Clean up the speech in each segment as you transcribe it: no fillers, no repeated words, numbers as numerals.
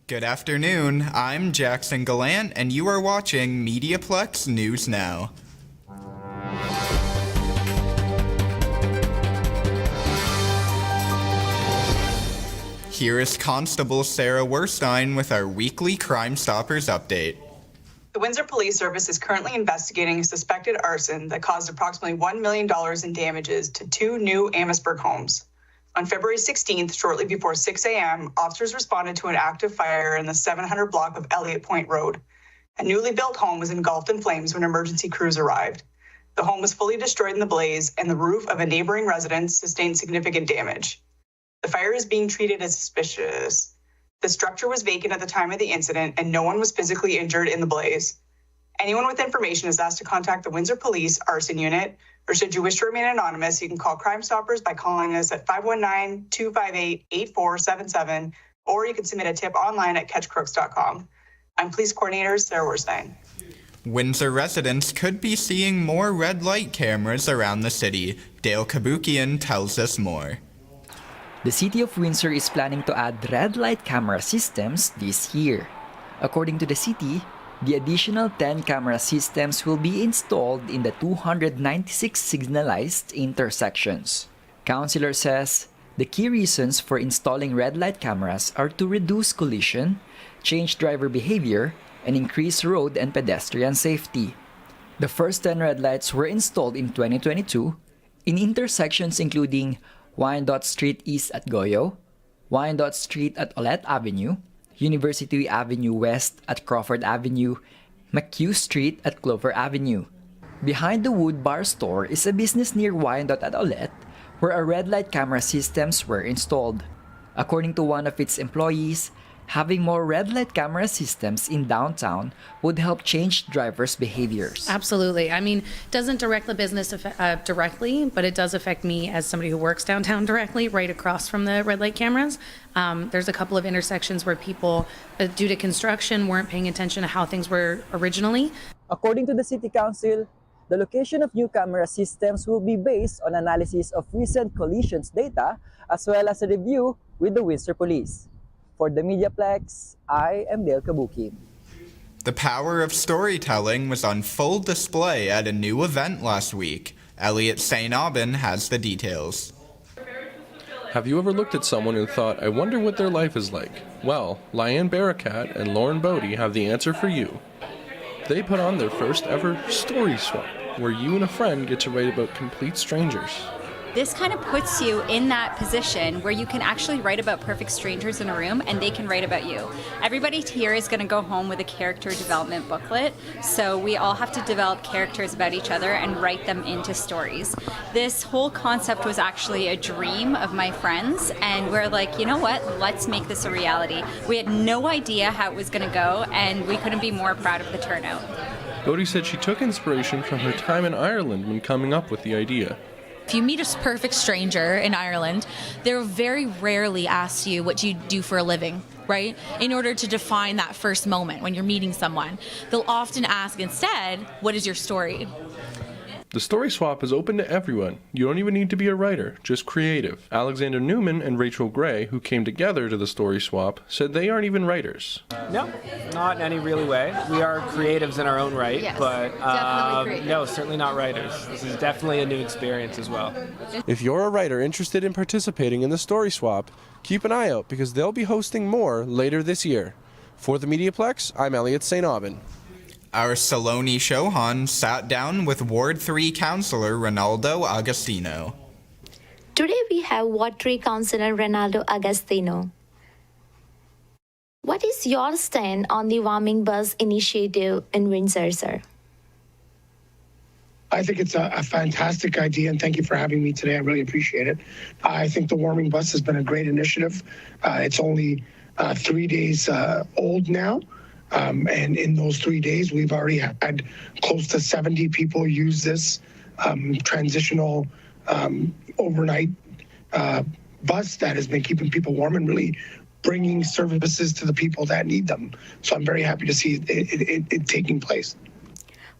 Good afternoon, I'm Jackson Gallant, and you are watching MediaPlex News Now. Here is Constable Sarah Werstein with our weekly Crime Stoppers update. The Windsor Police Service is currently investigating a suspected arson that caused approximately $1 million in damages to two new Amherstburg homes. On February 16th, shortly before 6 a.m., officers responded to an active fire in the 700 block of Elliott Point Road. A newly built home was engulfed in flames when emergency crews arrived. The home was fully destroyed in the blaze, and the roof of a neighboring residence sustained significant damage. The fire is being treated as suspicious. The structure was vacant at the time of the incident, and no one was physically injured in the blaze. Anyone with information is asked to contact the Windsor Police Arson Unit, or should you wish to remain anonymous, you can call Crime Stoppers by calling us at 519-258-8477, or you can submit a tip online at catchcrooks.com. I'm Police Coordinator Sarah Werstein. Windsor residents could be seeing more red light cameras around the city. Dale Kabukian tells us more. The City of Windsor is planning to add red light camera systems this year. According to the city, the additional 10 camera systems will be installed in the 296 signalized intersections. Councilor says the key reasons for installing red light cameras are to reduce collision, change driver behavior, and increase road and pedestrian safety. The first 10 red lights were installed in 2022 in intersections including Wyandotte Street East at Goyo, Wyandotte Street at Olette Avenue, University Avenue West at Crawford Avenue, McHugh Street at Clover Avenue. Behind the Wood Bar store is a business near Wyandotte at Olette where a red light camera systems were installed. According to one of its employees, having more red light camera systems in downtown would help change drivers' behaviors. Absolutely. I mean, it doesn't direct the business directly, but it does affect me as somebody who works downtown directly, right across from the red light cameras. There's a couple of intersections where people, due to construction, weren't paying attention to how things were originally. According to the City Council, the location of new camera systems will be based on analysis of recent collisions data as well as a review with the Windsor Police. For the MediaPlex, I am Dale Kabuki. The power of storytelling was on full display at a new event last week. Elliot St. Aubin has the details. Have you ever looked at someone and thought, I wonder what their life is like? Well, Lyanne Barakat and Lauren Bodie have the answer for you. They put on their first ever story swap, where you and a friend get to write about complete strangers. This kind of puts you in that position where you can actually write about perfect strangers in a room and they can write about you. Everybody here is going to go home with a character development booklet, so we all have to develop characters about each other and write them into stories. This whole concept was actually a dream of my friends, and we're like, you know what, let's make this a reality. We had no idea how it was going to go, and we couldn't be more proud of the turnout. Bodie said she took inspiration from her time in Ireland when coming up with the idea. If you meet a perfect stranger in Ireland, they'll very rarely ask you what you do for a living, right? In order to define that first moment when you're meeting someone. They'll often ask instead, what is your story? The story swap is open to everyone. You don't even need to be a writer, just creative. Alexander Newman and Rachel Gray, who came together to the story swap, said they aren't even writers. No, not in any really way. We are creatives in our own right, yes, but no, certainly not writers. This is definitely a new experience as well. If you're a writer interested in participating in the story swap, keep an eye out because they'll be hosting more later this year. For the MediaPlex, I'm Elliot St. Aubin. Our Saloni Chauhan sat down with Ward 3 Councillor Ronaldo Agostino. Today we have Ward 3 Councillor Ronaldo Agostino. What is your stand on the warming bus initiative in Windsor, sir? I think it's a fantastic idea, and thank you for having me today. I really appreciate it. I think the warming bus has been a great initiative. It's only 3 days old now. And in those 3 days, we've already had close to 70 people use this transitional overnight bus that has been keeping people warm and really bringing services to the people that need them. So I'm very happy to see it taking place.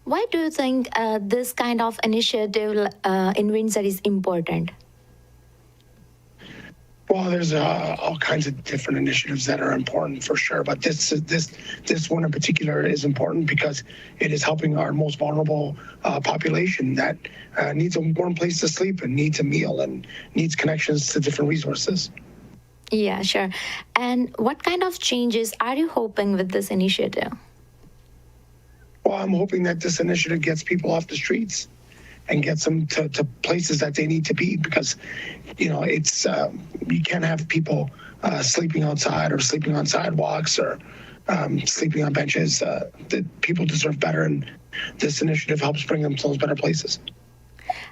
Why do you think this kind of initiative in Windsor is important? Well, there's all kinds of different initiatives that are important for sure, but this one in particular is important because it is helping our most vulnerable population that needs a warm place to sleep and needs a meal and needs connections to different resources. Yeah, sure. And what kind of changes are you hoping with this initiative? Well, I'm hoping that this initiative gets people off the streets and gets them to places that they need to be, because, it's you can't have people sleeping outside or sleeping on sidewalks or sleeping on benches. That people deserve better, and this initiative helps bring them to those better places.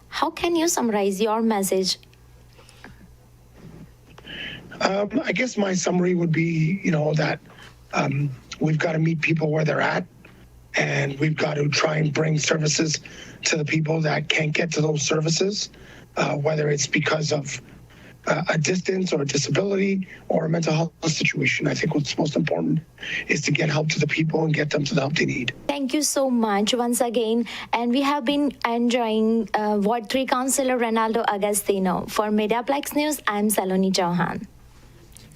How can you summarize your message? I guess my summary would be, that we've got to meet people where they're at, and we've got to try and bring services to the people that can't get to those services, whether it's because of a distance or a disability or a mental health situation. I think what's most important is to get help to the people and get them to the help they need. Thank you so much once again. And we have been enjoying Ward 3 Councillor Ronaldo Agostino. For MediaPlex News, I'm Saloni Chauhan.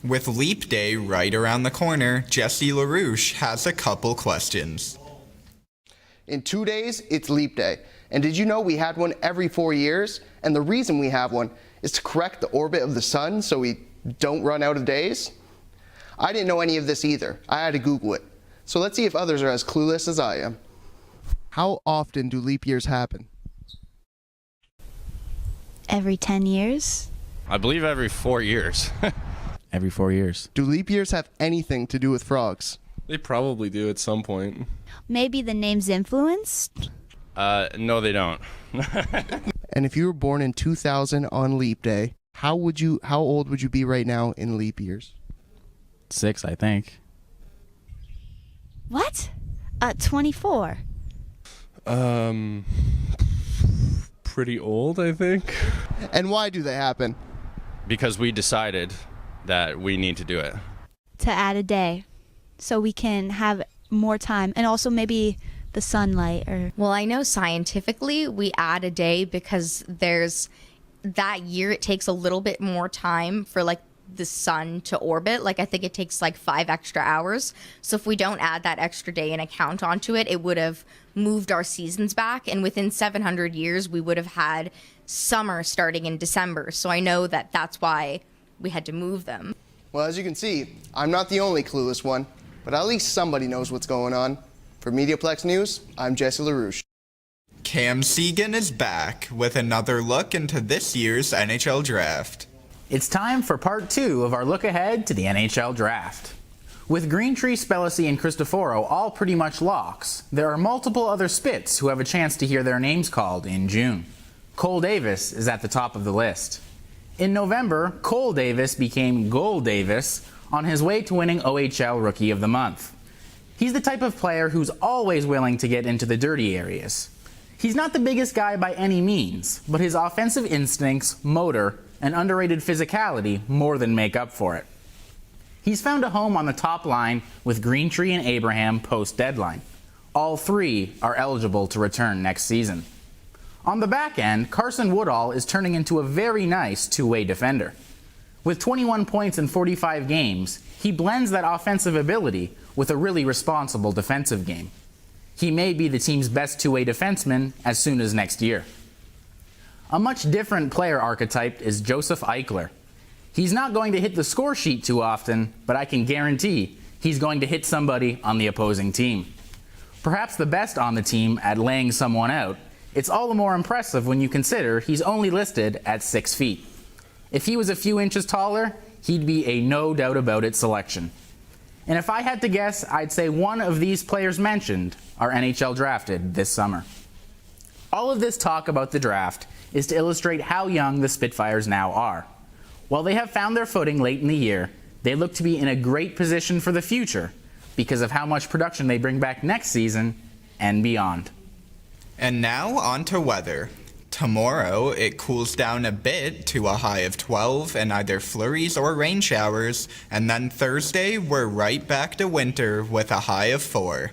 With Leap Day right around the corner, Jesse LaRouche has a couple questions. In 2 days, it's Leap Day. And did you know we had one every 4 years? And the reason we have one is to correct the orbit of the sun so we don't run out of days. I didn't know any of this either. I had to Google it. So let's see if others are as clueless as I am. How often do leap years happen? Every 10 years? I believe every 4 years. Every 4 years. Do leap years have anything to do with frogs? They probably do at some point. Maybe the name's influenced? No, they don't. And if you were born in 2000 on Leap Day, how old would you be right now in leap years? 6, I think. What? 24. Pretty old, I think. And why do they happen? Because we decided that we need to do it. To add a day, so we can have more time, and also maybe the sunlight or... Well, I know scientifically we add a day because there's that year it takes a little bit more time for like the sun to orbit. Like I think it takes like 5 extra hours. So if we don't add that extra day and account onto it, it would have moved our seasons back. And within 700 years, we would have had summer starting in December. So I know that that's why we had to move them. Well, as you can see, I'm not the only clueless one, but at least somebody knows what's going on. For MediaPlex News, I'm Jesse LaRouche. Cam Segan is back with another look into this year's NHL Draft. It's time for part 2 of our look ahead to the NHL Draft. With Greentree, Spellacy, and Cristoforo all pretty much locks, there are multiple other Spits who have a chance to hear their names called in June. Cole Davis is at the top of the list. In November, Cole Davis became Goal Davis on his way to winning OHL Rookie of the Month. He's the type of player who's always willing to get into the dirty areas. He's not the biggest guy by any means, but his offensive instincts, motor, and underrated physicality more than make up for it. He's found a home on the top line with Greentree and Abraham post-deadline. All 3 are eligible to return next season. On the back end, Carson Woodall is turning into a very nice two-way defender. With 21 points in 45 games, he blends that offensive ability with a really responsible defensive game. He may be the team's best two-way defenseman as soon as next year. A much different player archetype is Joseph Eichler. He's not going to hit the score sheet too often, but I can guarantee he's going to hit somebody on the opposing team. Perhaps the best on the team at laying someone out, it's all the more impressive when you consider he's only listed at 6 feet. If he was a few inches taller, he'd be a no doubt about it selection. And if I had to guess, I'd say one of these players mentioned are NHL drafted this summer. All of this talk about the draft is to illustrate how young the Spitfires now are. While they have found their footing late in the year, they look to be in a great position for the future because of how much production they bring back next season and beyond. And now on to weather. Tomorrow, it cools down a bit to a high of 12 and either flurries or rain showers, and then Thursday, we're right back to winter with a high of 4.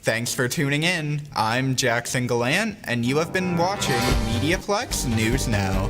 Thanks for tuning in. I'm Jackson Gallant, and you have been watching MediaPlex News Now.